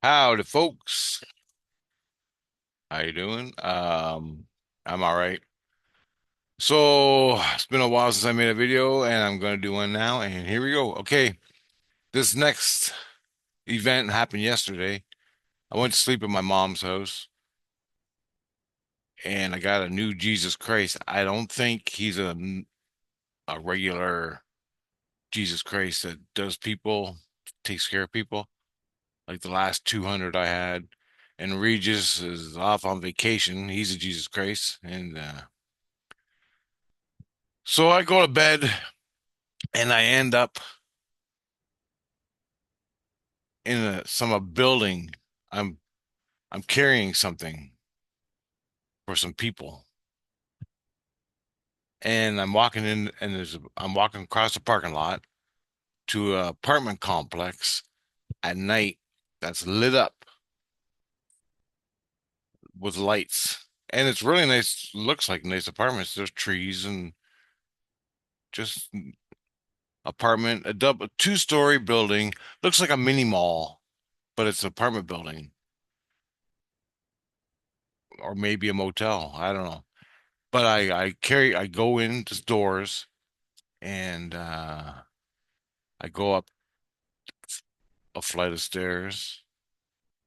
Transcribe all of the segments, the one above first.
Howdy, folks. How you doing? I'm all right. So it's been a while since I made a video, and I'm gonna do one now. And here we go. Okay, this next event happened yesterday. I went to sleep at my mom's house, and I got a new Jesus Christ. I don't think he's a regular Jesus Christ that does people, takes care of people like the last 200 I had. And Regis is off on vacation. He's a Jesus Christ, and so I go to bed and I end up in some a building. I'm I'm carrying something for some people, and I'm walking in, and I'm walking across the parking lot to an apartment complex at night that's lit up with lights, and it's really nice. Looks like nice apartments. There's trees and just apartment, a two-story building. Looks like a mini mall, but it's an apartment building or maybe a motel. I don't know. But I go into doors and I go up a flight of stairs.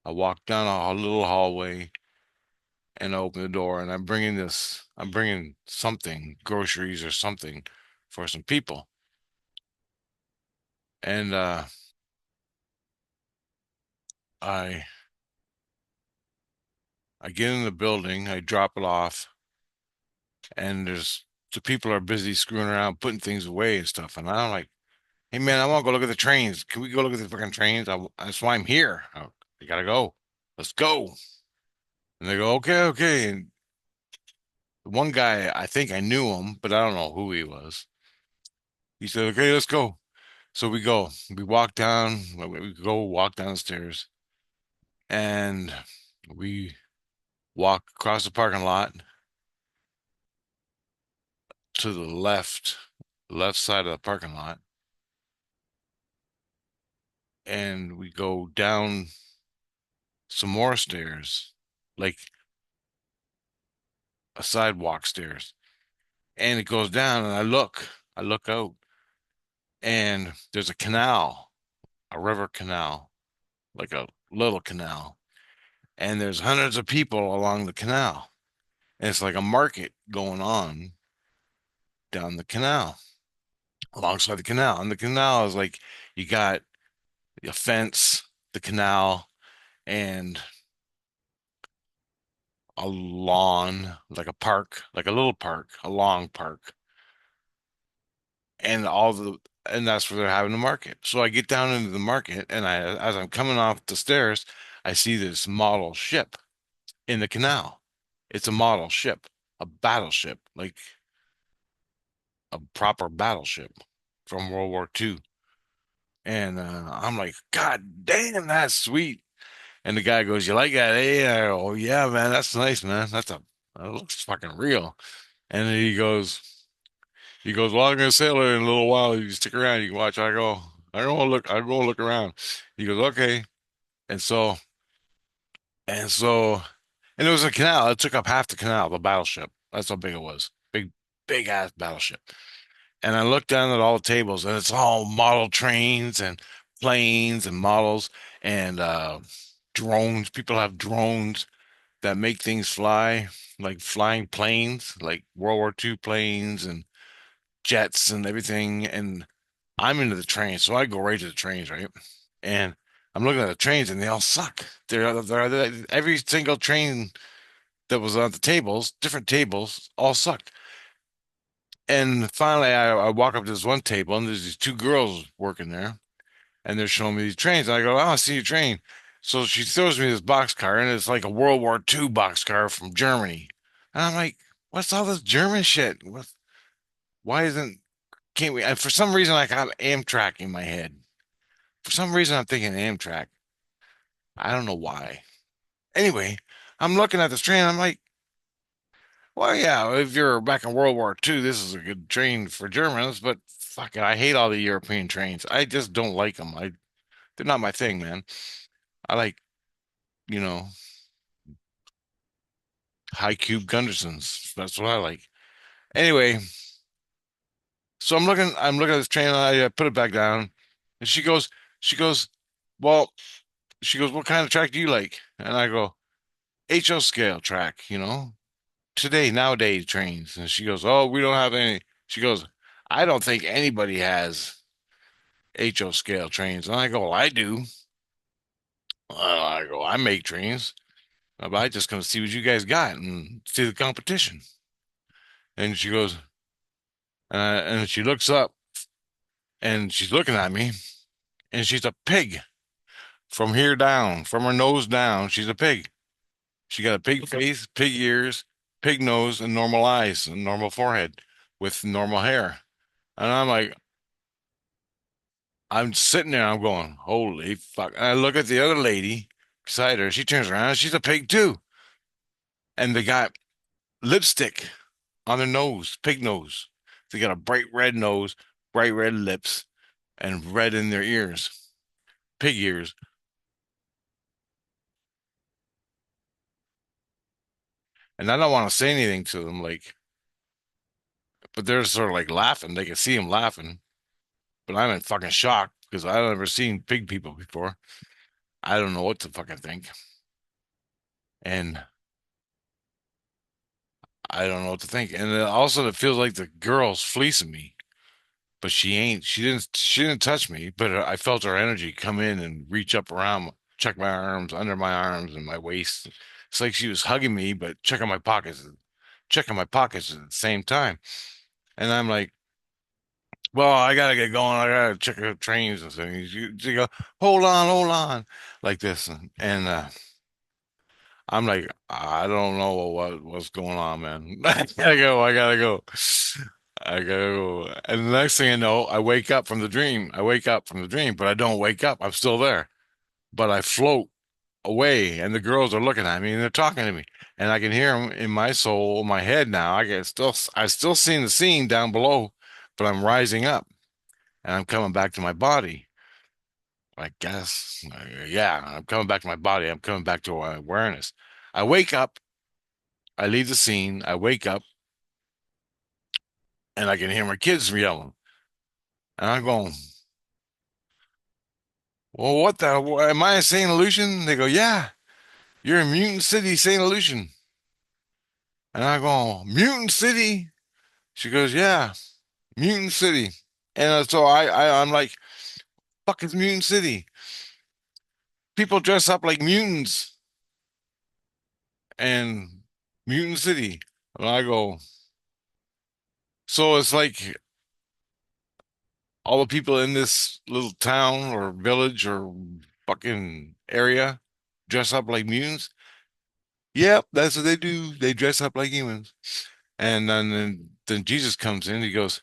I walk down a little hallway and I open the door and I'm bringing something, groceries or something for some people. And I I get in the building, I drop it off, and the people are busy screwing around, putting things away and stuff. And I'm like, hey man, I want to go look at the trains. Can we go look at the fucking trains? That's why I'm here. I gotta go. Let's go. And they go, okay, okay. And one guy, I think I knew him, but I don't know who he was. He said, okay, let's go. So we go. We walk down, we go walk down the stairs, and we walk across the parking lot to the left side of the parking lot, and we go down some more stairs, like a sidewalk stairs. And it goes down, and I look out, and there's a canal, a river canal, like a little canal, and there's hundreds of people along the canal. And it's like a market going on down the canal, alongside the canal. And the canal is like you got a fence, the canal, and a lawn, like a park, like a little park, a long park, and and that's where they're having the market. So I get down into the market, and as I'm coming off the stairs, I see this model ship in the canal. It's a model ship, a battleship, like a proper battleship from World War II. And I'm like, God damn, that's sweet. And the guy goes, you like that? Eh? I go, oh, yeah, man, that's nice, man. That looks fucking real. And then he goes, well, I'm gonna sail it in a little while. You stick around, you can watch. I go look around. He goes, okay. And so, and so, and it was a canal. It took up half the canal, the battleship. That's how big it was. Big ass battleship. And I look down at all the tables, and it's all model trains and planes and models and drones. People have drones that make things fly, like flying planes, like World War II planes and jets and everything. And I'm into the trains, so I go right to the trains, right? And I'm looking at the trains, and they all suck. They're every single train that was on the tables, different tables, all sucked. And finally, I walk up to this one table, and there's these two girls working there, and they're showing me these trains. And I go, "Oh, I see your train." So she throws me this boxcar, and it's like a World War II boxcar from Germany. And I'm like, "What's all this German shit? Why isn't can't we?" And for some reason, I got Amtrak in my head. For some reason, I'm thinking Amtrak. I don't know why. Anyway, I'm looking at this train. I'm like, "Well, yeah, if you're back in World War II, this is a good train for Germans, but." Fuck it, I hate all the European trains. I just don't like them. They're not my thing, man. I like. you know, high cube Gundersons. That's what I like. Anyway, so I'm looking at this train. I put it back down, and she goes, well, she goes, what kind of track do you like? And I go, HO scale track, today, nowadays trains. And she goes, oh, we don't have any. She goes, I don't think anybody has HO scale trains. And I go, well, I do. I go, I make trains. But I just come to see what you guys got and see the competition. And she goes, and she looks up and she's looking at me and she's a pig from here down, from her nose down. She's a pig. She got a pig face, pig ears, pig nose, and normal eyes and normal forehead with normal hair. And I'm like, I'm sitting there, I'm going, holy fuck. And I look at the other lady beside her. She turns around, she's a pig too. And they got lipstick on their nose, pig nose. They got a bright red nose, bright red lips, and red in their ears, pig ears. And I don't want to say anything to them, like, but they're sort of like laughing. They can see them laughing, but I'm in fucking shock because I've never seen pig people before. I don't know what to fucking think. And I don't know what to think. And then also it feels like the girl's fleecing me, but she ain't. She didn't touch me, but I felt her energy come in and reach up around, check my arms, under my arms and my waist. It's like she was hugging me, but checking my pockets at the same time. And I'm like, well, I gotta get going. I gotta check the trains and things. You go, hold on, like this. And I'm like, I don't know what's going on, man. I gotta go. I gotta go. And the next thing I know, I wake up from the dream. I wake up from the dream, but I don't wake up. I'm still there, but I float away, and the girls are looking at me and they're talking to me, and I can hear them in my soul, my head now. I still seeing the scene down below, but I'm rising up and I'm coming back to my body. I guess, yeah, I'm coming back to my body. I'm coming back to my awareness. I wake up. I leave the scene. I wake up and I can hear my kids yelling. And I'm going, well, what the? Am I a Saint Lucian? They go, yeah, you're in Mutant City, Saint Lucian. And I go, Mutant City? She goes, yeah, Mutant City. And so I'm like, fuck is Mutant City? People dress up like mutants and Mutant City. And I go, so it's like all the people in this little town or village or fucking area dress up like mutants. Yep, that's what they do. They dress up like humans. And then Jesus comes in. He goes,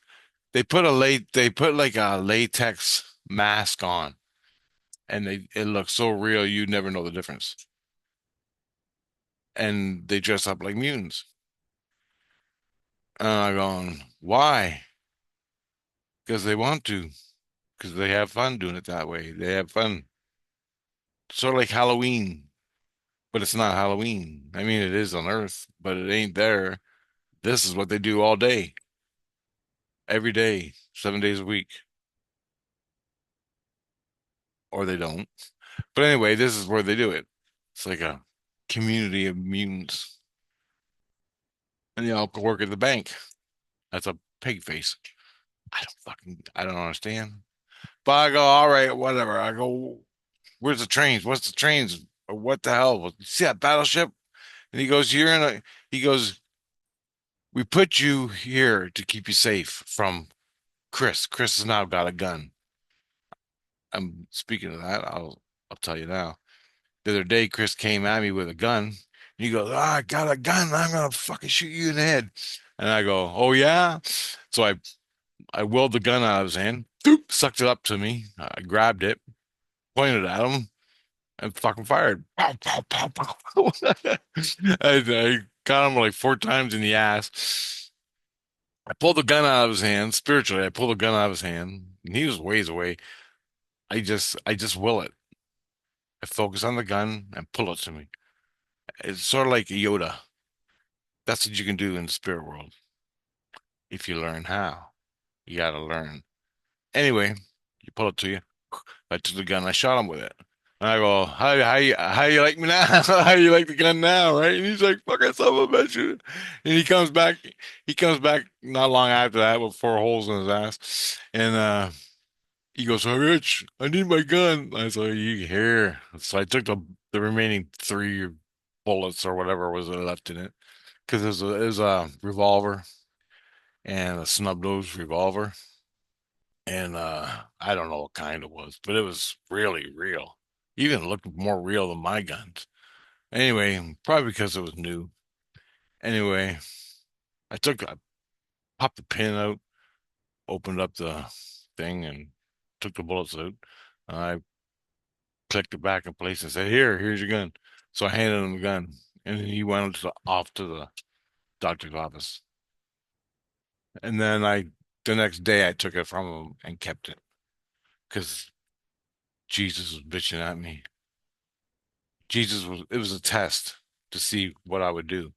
they put like a latex mask on, and it looks so real you'd never know the difference. And they dress up like mutants. And I'm going, why? Because they want to. Because they have fun doing it that way. They have fun. Sort of like Halloween, but it's not Halloween. I mean, it is on Earth, but it ain't there. This is what they do all day, every day, 7 days a week, or they don't. But anyway, this is where they do it. It's like a community of mutants, and they all work at the bank. That's a pig face. I don't understand. But I go, all right, whatever. I go, where's the trains? What's the trains? What the hell? You see that battleship? And he goes, he goes, we put you here to keep you safe from Chris. Chris has now got a gun. I'm speaking of that. I'll tell you now. The other day, Chris came at me with a gun. And he goes, I got a gun. I'm gonna fucking shoot you in the head. And I go, oh yeah. So I whirled the gun out of his hand, sucked it up to me. I grabbed it, pointed at him, and fucking fired. Pow, pow, pow, pow, pow. I got him like 4 times in the ass. I pulled the gun out of his hand spiritually. I pulled the gun out of his hand, and he was ways away. I just will it. I focus on the gun and pull it to me. It's sort of like a Yoda. That's what you can do in the spirit world if you learn how. You got to learn. Anyway, you pull it to you. I took the gun. I shot him with it. And I go, how you like me now? How you like the gun now, right? And he's like, fucking son of a bitch. And he comes back. He comes back not long after that with 4 holes in his ass. And he goes, "Hey, Rich, I need my gun." I said, "You here?" So I took the remaining 3 bullets or whatever was left in it because it was a revolver and a snub nose revolver, and I don't know what kind it was, but it was really real. Even looked more real than my guns. Anyway, probably because it was new. Anyway, I popped the pin out, opened up the thing, and took the bullets out. I clicked it back in place and said, here's your gun. So I handed him the gun, and he went off to the doctor's office. And then the next day, I took it from him and kept it because Jesus was bitching at me. It was a test to see what I would do.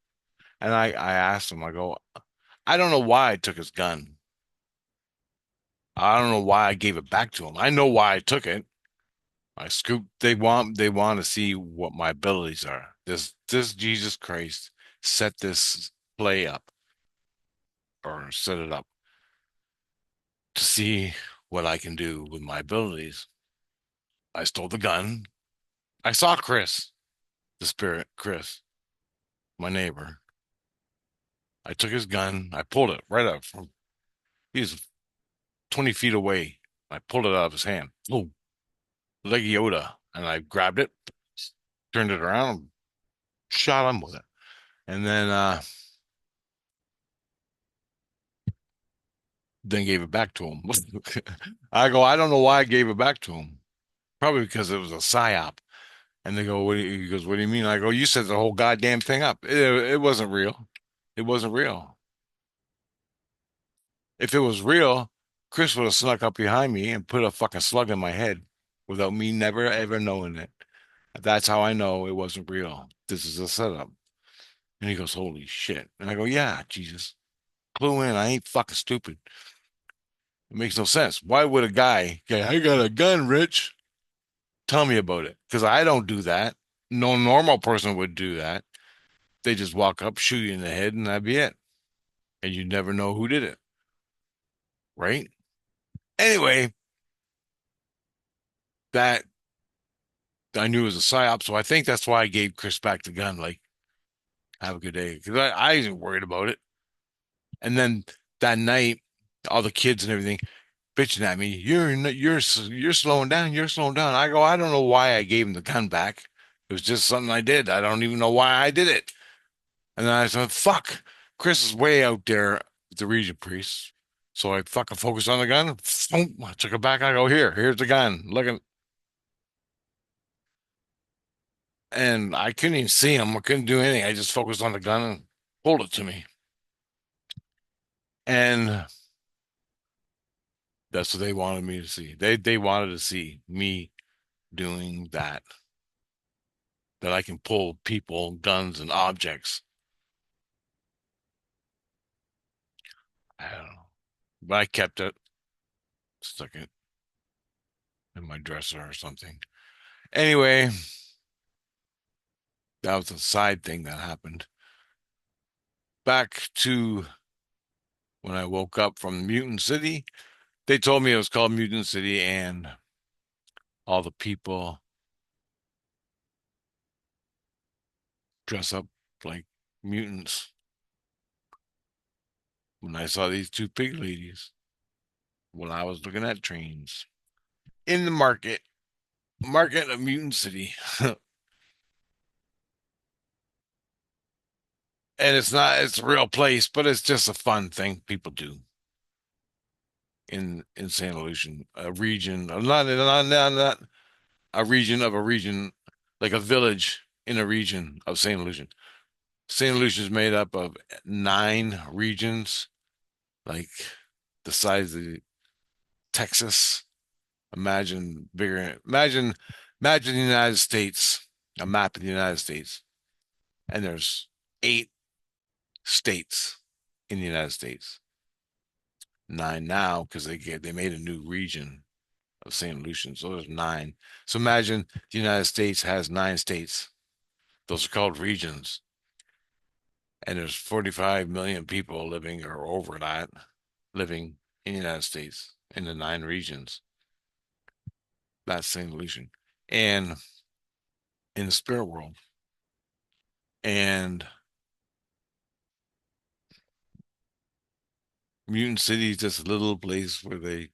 And I asked him, I go, I don't know why I took his gun. I don't know why I gave it back to him. I know why I took it. I scooped. They want to see what my abilities are. This Jesus Christ set this play up or set it up to see what I can do with my abilities. I stole the gun. I saw Chris, the spirit, Chris, my neighbor. I took his gun. I pulled it right up from, he was 20 feet away. I pulled it out of his hand. Boom, like Yoda. And I grabbed it, turned it around, shot him with it. And then gave it back to him. I go, I don't know why I gave it back to him. Probably because it was a psyop. And they go, he goes, what do you mean? I go, you set the whole goddamn thing up. It wasn't real. It wasn't real. If it was real, Chris would have snuck up behind me and put a fucking slug in my head without me never ever knowing it. That's how I know it wasn't real. This is a setup. And he goes, holy shit. And I go, yeah, Jesus. Clue in. I ain't fucking stupid. It makes no sense. Why would a guy, okay, I got a gun, Rich? Tell me about it. Because I don't do that. No normal person would do that. They just walk up, shoot you in the head, and that'd be it. And you never know who did it, right? Anyway, that I knew it was a psyop, so I think that's why I gave Chris back the gun. Like, have a good day, because I wasn't worried about it. And then that night, all the kids and everything bitching at me, you're slowing down, you're slowing down. I go, I don't know why I gave him the gun back. It was just something I did. I don't even know why I did it. And then I said, fuck, Chris is way out there with the region priest. So I fucking focused on the gun. Boom, I took it back. I go, here's the gun. Look at, and I couldn't even see him. I couldn't do anything. I just focused on the gun and pulled it to me. And that's what they wanted me to see. They wanted to see me doing that. That I can pull people, guns, and objects. I don't know. But I kept it, stuck it in my dresser or something. Anyway, that was a side thing that happened. Back to when I woke up from Mutant City, they told me it was called Mutant City and all the people dress up like mutants. When I saw these 2 pig ladies when I was looking at trains in the market of Mutant City. And it's a real place, but it's just a fun thing people do in Santa Lucia, a region, not a region of a region, like a village in a region of Santa Lucia. Santa Lucia is made up of 9 regions, like the size of Texas. Imagine bigger. Imagine the United States, a map of the United States, and there's 8 states in the United States. 9 now because they made a new region of St. Lucian, so there's 9. So imagine the United States has 9 states. Those are called regions, and there's 45 million people living or over that living in the United States in the 9 regions. That's St. Lucian, and in the spirit world, and Mutant City is just a little place where they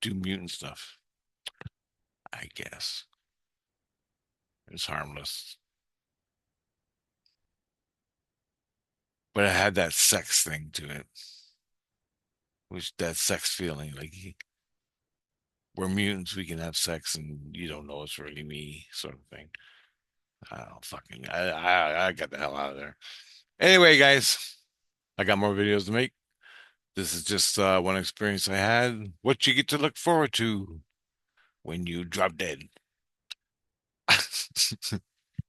do mutant stuff. I guess it's harmless, but it had that sex thing to it, which that sex feeling, like we're mutants, we can have sex, and you don't know it's really me, sort of thing. I don't fucking, I got the hell out of there. Anyway, guys, I got more videos to make. This is just one experience I had. What you get to look forward to when you drop dead.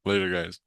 Later, guys.